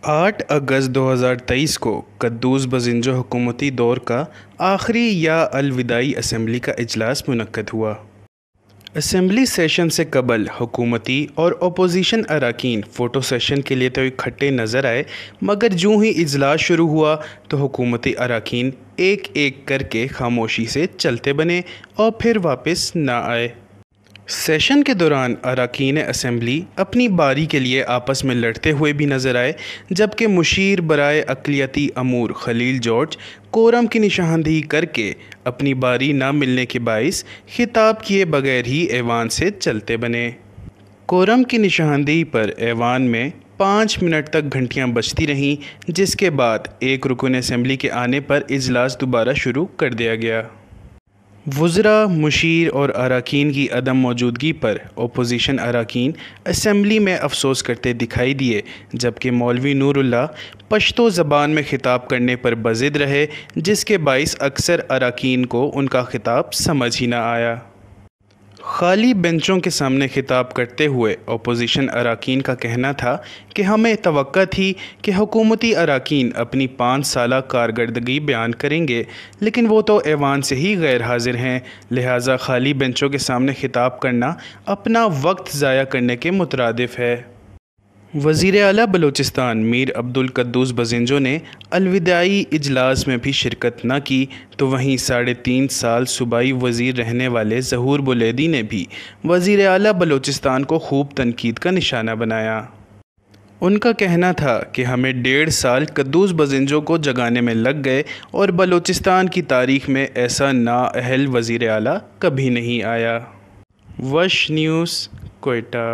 8 अगस्त 2023 को क़ुद्दूस बज़िंजो हुकूमती दौर का आखिरी या अलविदाई असम्बली का इजलास मुनक्कद हुआ। असम्बली सेशन से कबल हुकूमती और अपोजिशन अरकान फ़ोटो सेशन के लिए तो इकट्ठे नज़र आए, मगर जूँ ही इजलास शुरू हुआ तो हुकूमती अरकान एक एक करके खामोशी से चलते बने और फिर वापस ना आए। सेशन के दौरान अरकान असम्बली अपनी बारी के लिए आपस में लड़ते हुए भी नज़र आए, जबकि मुशीर बराए अक़लियती अमूर खलील जॉर्ज कोरम की निशानदेही करके अपनी बारी ना मिलने के बाइस खिताब किए बगैर ही ऐवान से चलते बने। कोरम की निशानदेही पर ऐवान में 5 मिनट तक घंटियां बजती रहीं, जिसके बाद एक रुकन असम्बली के आने पर इजलास दोबारा शुरू कर दिया गया। वज़रा, मुशीर और अरकान की अदम मौजूदगी पर अपोजिशन अरकान असम्बली में अफसोस करते दिखाई दिए, जबकि मौलवी नूरुल्लाह पश्तो ज़बान में ख़िताब करने पर बज़िद रहे, जिसके बाइस अक्सर अरकान को उनका ख़िताब समझ ही ना आया। खाली बेंचों के सामने खिताब करते हुए अपोजिशन अरकान का कहना था कि हमें तवक्को थी कि हुकूमती अरकान अपनी 5 साला कारकर्दगी बयान करेंगे, लेकिन वो तो ऐवान से ही गैर हाजिर हैं, लिहाजा खाली बेंचों के सामने खिताब करना अपना वक्त ज़ाया करने के मुतरादिफ है। वज़ीर आला बलूचिस्तान मीर अब्दुल क़ुद्दूस बज़िंजो ने अलविदाई इजलास में भी शिरकत न की, तो वहीं 3.5 साल सूबाई वज़ीर रहने वाले ज़हूर बुलैदी ने भी वज़ीर आला बलूचिस्तान को खूब तनकीद का निशाना बनाया। उनका कहना था कि हमें 1.5 साल क़ुद्दूस बज़िंजो को जगाने में लग गए और बलूचिस्तान की तारीख़ में ऐसा नाअहल वज़ीर आला कभी नहीं आया। वश न्यूज़, कोयटा।